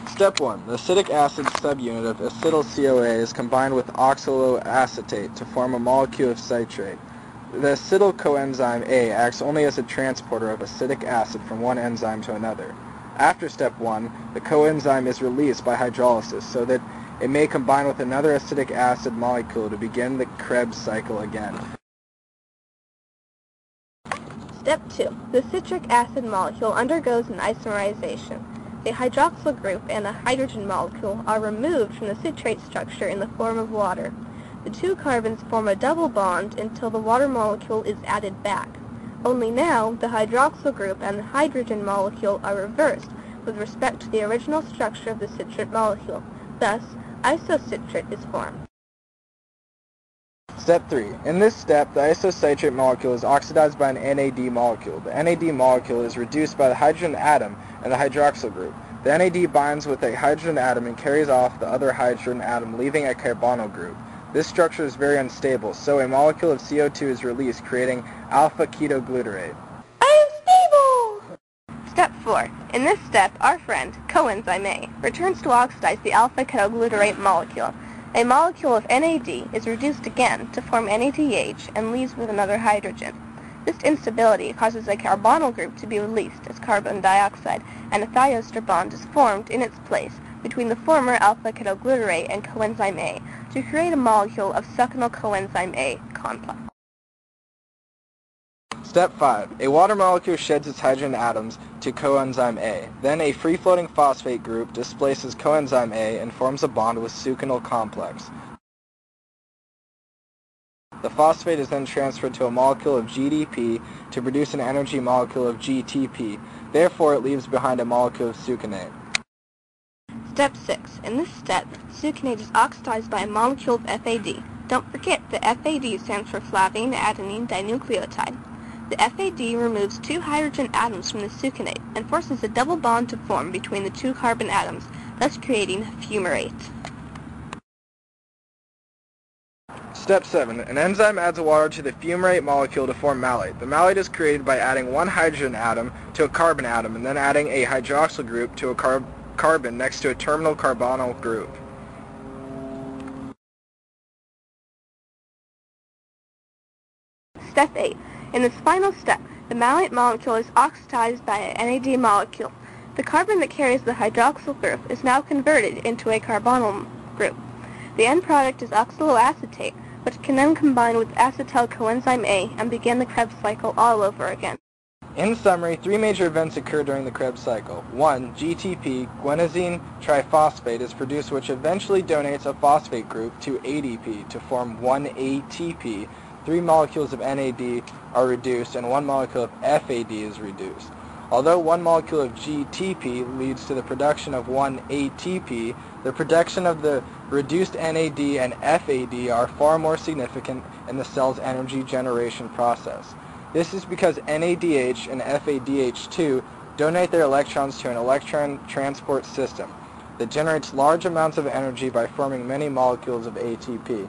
Step 1. The acetic acid subunit of acetyl-CoA is combined with oxaloacetate to form a molecule of citrate. The acetyl coenzyme A acts only as a transporter of acetic acid from one enzyme to another. After step 1, the coenzyme is released by hydrolysis so that it may combine with another acetic acid molecule to begin the Krebs cycle again. Step 2. The citric acid molecule undergoes an isomerization. The hydroxyl group and the hydrogen molecule are removed from the citrate structure in the form of water. The two carbons form a double bond until the water molecule is added back. Only now, the hydroxyl group and the hydrogen molecule are reversed with respect to the original structure of the citrate molecule. Thus, isocitrate is formed. Step 3. In this step, the isocitrate molecule is oxidized by an NAD molecule. The NAD molecule is reduced by the hydrogen atom and the hydroxyl group. The NAD binds with a hydrogen atom and carries off the other hydrogen atom, leaving a carbonyl group. This structure is very unstable, so a molecule of CO2 is released, creating alpha-ketoglutarate. Unstable! Step 4. In this step, our friend, coenzyme A, returns to oxidize the alpha-ketoglutarate molecule. A molecule of NAD is reduced again to form NADH and leaves with another hydrogen. This instability causes a carbonyl group to be released as carbon dioxide, and a thioester bond is formed in its place between the former alpha-ketoglutarate and coenzyme A to create a molecule of succinyl coenzyme A complex. Step 5. A water molecule sheds its hydrogen atoms to coenzyme A. Then a free-floating phosphate group displaces coenzyme A and forms a bond with succinyl complex. The phosphate is then transferred to a molecule of GDP to produce an energy molecule of GTP. Therefore, it leaves behind a molecule of succinate. Step 6. In this step, succinate is oxidized by a molecule of FAD. Don't forget that FAD stands for flavine adenine dinucleotide. The FAD removes two hydrogen atoms from the succinate and forces a double bond to form between the two carbon atoms, thus creating fumarate. Step 7. An enzyme adds water to the fumarate molecule to form malate. The malate is created by adding one hydrogen atom to a carbon atom and then adding a hydroxyl group to a carbon next to a terminal carbonyl group. Step 8. In this final step, the malate molecule is oxidized by an NAD molecule. The carbon that carries the hydroxyl group is now converted into a carbonyl group. The end product is oxaloacetate, which can then combine with acetyl coenzyme A and begin the Krebs cycle all over again. In summary, three major events occur during the Krebs cycle. 1. GTP, guanosine triphosphate, is produced, which eventually donates a phosphate group to ADP to form 1-ATP. 3 molecules of NAD are reduced and 1 molecule of FAD is reduced. Although 1 molecule of GTP leads to the production of 1-ATP, the production of the reduced NAD and FAD are far more significant in the cell's energy generation process. This is because NADH and FADH2 donate their electrons to an electron transport system that generates large amounts of energy by forming many molecules of ATP.